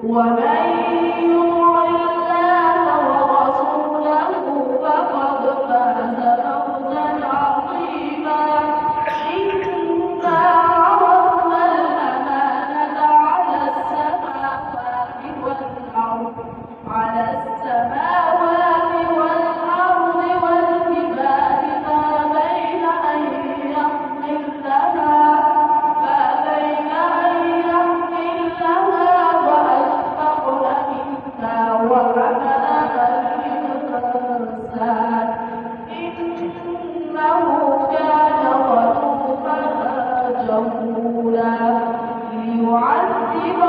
ومن يطع الله ورسوله فقد فاز فوزا عظيما. إنا عرضنا الأمانة على السماوات والأرض والجبال فأبين أن يحملنها وأشفقن منها وحملها الإنسان إنه كان ظلوما جهولا. ليعذب